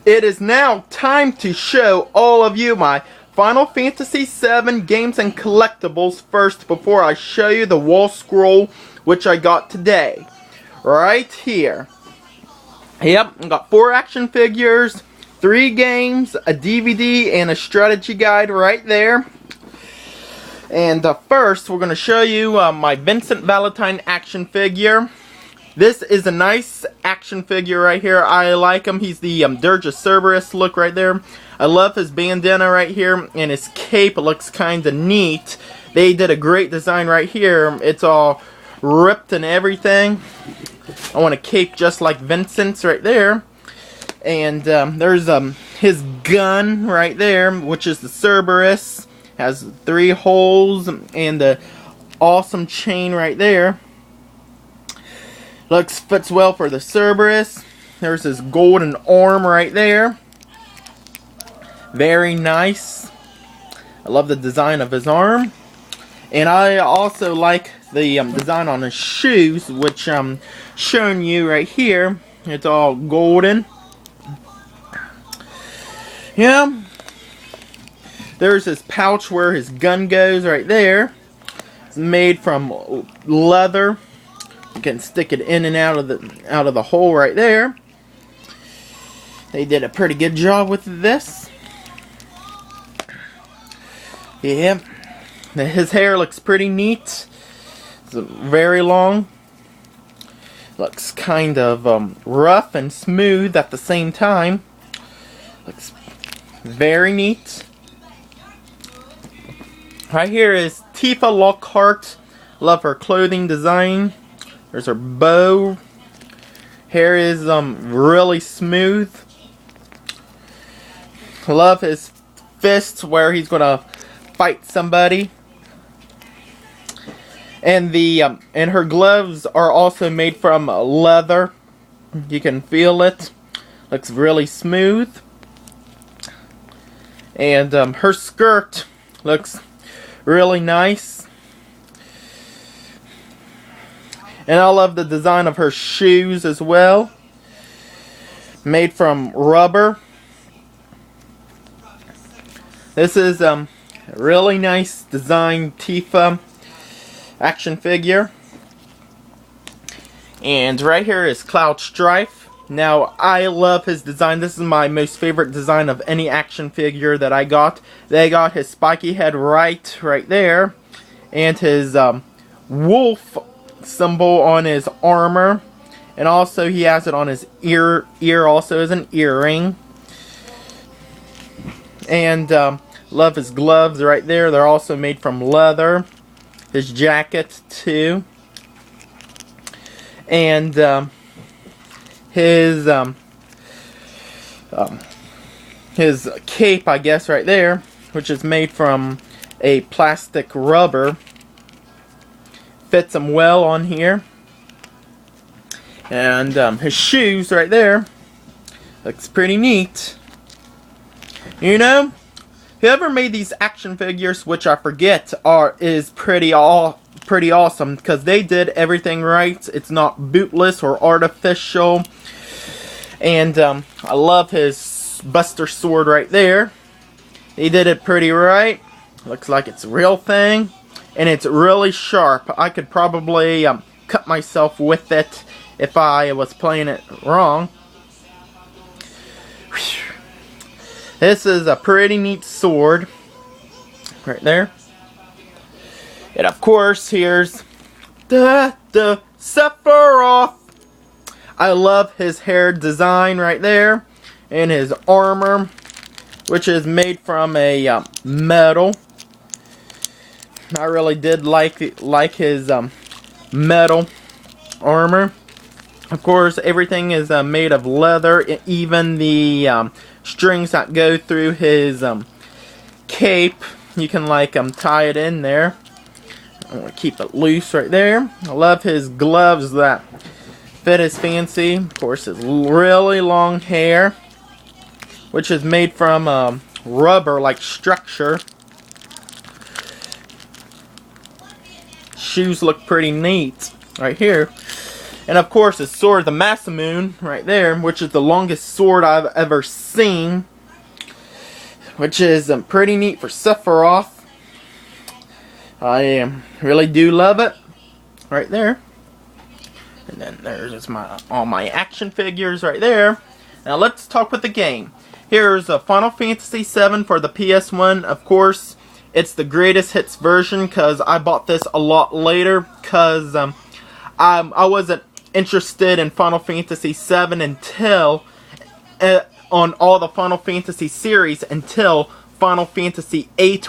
It is now time to show all of you my Final Fantasy VII games and collectibles first before I show you the wall scroll which I got today. Right here. Yep, I got 4 action figures, 3 games, a DVD, and a strategy guide right there. And first, we're going to show you my Vincent Valentine action figure. This is a nice action figure right here. I like him. He's the Dirge of Cerberus look right there. I love his bandana right here, and his cape looks kind of neat. They did a great design right here. It's all ripped and everything. I want a cape just like Vincent's right there. And there's his gun right there, which is the Cerberus. Has 3 holes and the awesome chain right there. Fits well for the Cerberus. There's his golden arm right there. Very nice. I love the design of his arm. And I also like the design on his shoes, which I'm showing you right here. It's all golden. Yeah. There's his pouch where his gun goes right there. It's made from leather. You can stick it in and out of the hole right there. They did a pretty good job with this. Yeah, his hair looks pretty neat. It's very long. Looks kind of rough and smooth at the same time. Looks very neat. Right here is Tifa Lockhart. Love her clothing design. There's her bow. Hair is really smooth. Love his fists where he's gonna fight somebody. And and her gloves are also made from leather. You can feel it. Looks really smooth. And her skirt looks really nice. And I love the design of her shoes as well. Made from rubber. This is a really nice design Tifa action figure. And right here is Cloud Strife. Now, I love his design. This is my most favorite design of any action figure that I got. They got his spiky head right there. And his wolf symbol on his armor, and also he has it on his ear also as an earring. And love his gloves right there. They're also made from leather. His jacket too. And his cape, I guess, right there, which is made from a plastic rubber. Fits him well on here. And his shoes right there looks pretty neat. You know, whoever made these action figures, which I forget, is pretty awesome, because they did everything right. It's not bootless or artificial. And I love his Buster Sword right there. They did it pretty right. Looks like it's a real thing. And it's really sharp. I could probably cut myself with it if I was playing it wrong. Whew. This is a pretty neat sword. Right there. And of course, here's the Sephiroth. I love his hair design right there. And his armor, which is made from a metal. I really did like his metal armor. Of course, everything is made of leather. Even the strings that go through his cape, you can tie it in there. I want to keep it loose right there. I love his gloves that fit his fancy. Of course, his really long hair, which is made from rubber-like structure. Shoes look pretty neat right here. And of course, the Sword of the Masamune right there, which is the longest sword I've ever seen, which is pretty neat for Sephiroth. I really do love it right there. And then there's all my action figures right there. Now let's talk with the game. Here's a Final Fantasy VII for the PS1. Of course, it's the greatest hits version because I bought this a lot later because I wasn't interested in Final Fantasy VII until on all the Final Fantasy series until Final Fantasy VIII,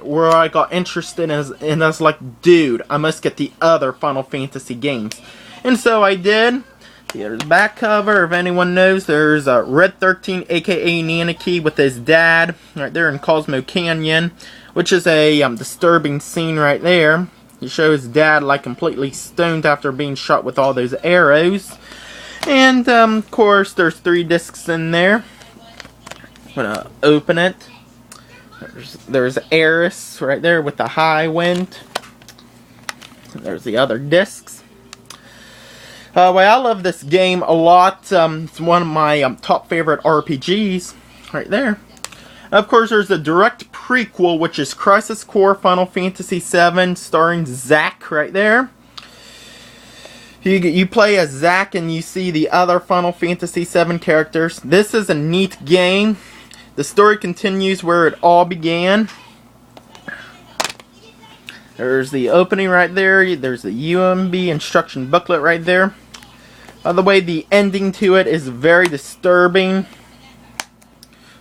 where I got interested and I was like, dude, I must get the other Final Fantasy games. And so I did. Here's the back cover. If anyone knows, there's Red 13, aka Nanaki, with his dad right there in Cosmo Canyon, which is a disturbing scene right there. He shows his dad like completely stoned after being shot with all those arrows. And of course, there's 3 discs in there. I'm gonna open it. There's Eris right there with the high wind. There's the other discs. Well, I love this game a lot. It's one of my top favorite RPGs right there. Of course, there's a direct prequel, which is Crisis Core Final Fantasy VII, starring Zack right there. You play as Zack and you see the other Final Fantasy VII characters. This is a neat game. The story continues where it all began. There's the opening right there. There's the UMB instruction booklet right there. By the way, the ending to it is very disturbing.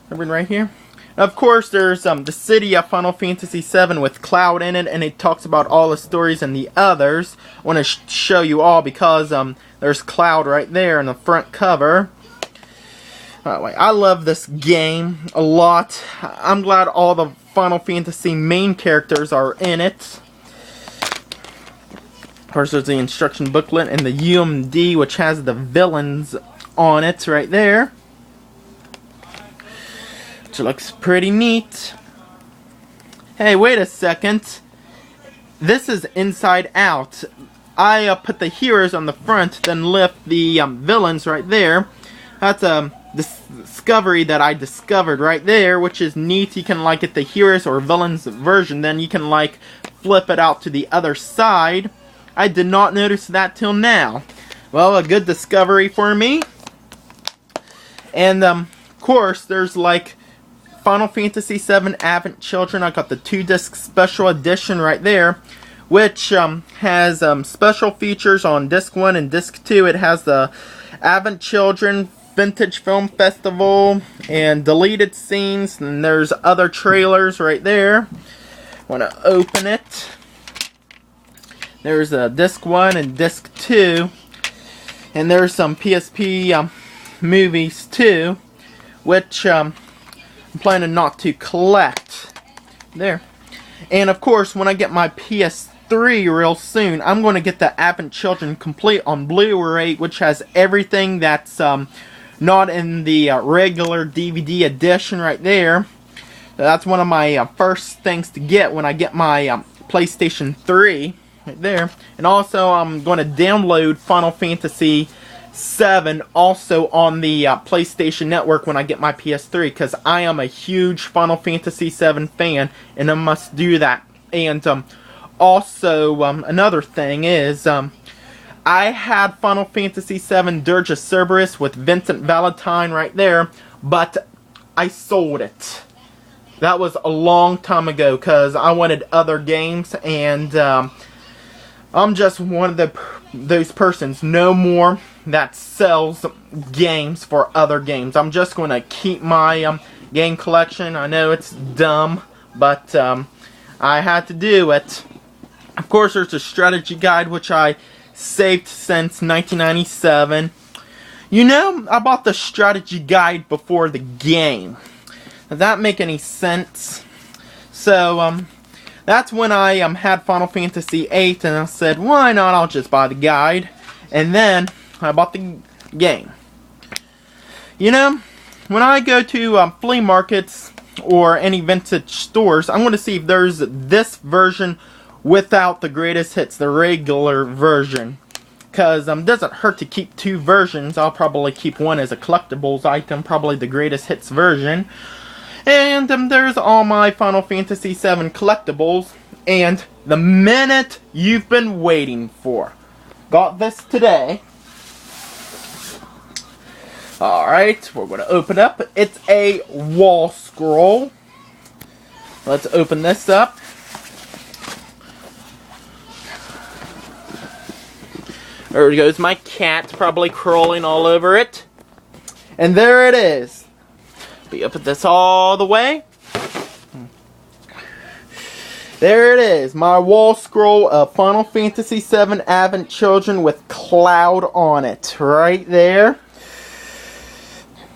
Right here. Of course, there's the city of Final Fantasy VII with Cloud in it, and it talks about all the stories and the others. I want to show you all because there's Cloud right there in the front cover. Anyway, I love this game a lot. I'm glad all the Final Fantasy main characters are in it. Of course, there's the instruction booklet and the UMD, which has the villains on it right there. Which looks pretty neat. Hey, wait a second. This is Inside Out. I put the heroes on the front, then left the villains right there. That's a discovery that I discovered right there, which is neat. You can like get the heroes or villains version, then you can like flip it out to the other side. I did not notice that till now. Well, a good discovery for me. And of course, there's like Final Fantasy VII Advent Children. I got the 2-disc special edition right there, which has special features on disc 1 and disc 2. It has the Advent Children Vintage Film Festival and deleted scenes, and there's other trailers right there. I want to open it. There's disc 1 and disc 2, and there's some PSP movies too, which I'm planning not to collect. There. And of course, when I get my PS3 real soon, I'm going to get the Advent Children complete on Blu-ray, which has everything that's not in the regular DVD edition right there. That's one of my first things to get when I get my PlayStation 3 right there. And also I'm going to download Final Fantasy VII also on the PlayStation Network when I get my PS3, because I am a huge Final Fantasy VII fan and I must do that. And also another thing is I had Final Fantasy VII Dirge of Cerberus with Vincent Valentine right there, but I sold it. That was a long time ago because I wanted other games, and I'm just one of those persons no more that sells games for other games. I'm just going to keep my game collection. I know it's dumb, but I had to do it. Of course, there's a strategy guide which I saved since 1997. You know, I bought the strategy guide before the game. Does that make any sense? So, that's when I had Final Fantasy VIII, and I said, why not, I'll just buy the guide. And then, I bought the game. You know, when I go to flea markets or any vintage stores, I'm going to see if there's this version without the greatest hits, the regular version. because it doesn't hurt to keep two versions. I'll probably keep one as a collectibles item, probably the greatest hits version. And there's all my Final Fantasy VII collectibles, and the minute you've been waiting for. Got this today. Alright, we're going to open up. It's a wall scroll. Let's open this up. There goes my cat, probably crawling all over it. And there it is. Be up at this all the way. There it is, my wall scroll of Final Fantasy VII Advent Children with Cloud on it. Right there.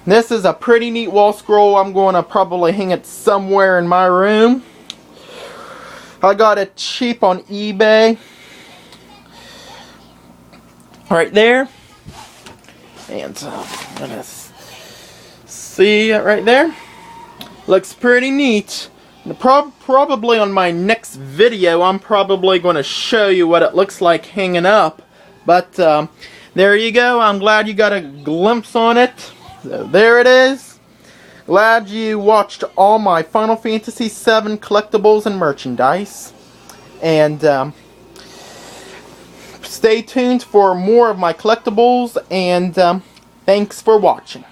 This is a pretty neat wall scroll. I'm going to probably hang it somewhere in my room. I got it cheap on eBay. Right there. And let's see it right there. Looks pretty neat. Probably on my next video, I'm probably going to show you what it looks like hanging up. But there you go. I'm glad you got a glimpse on it. So there it is. Glad you watched all my Final Fantasy VII collectibles and merchandise. And stay tuned for more of my collectibles. And thanks for watching.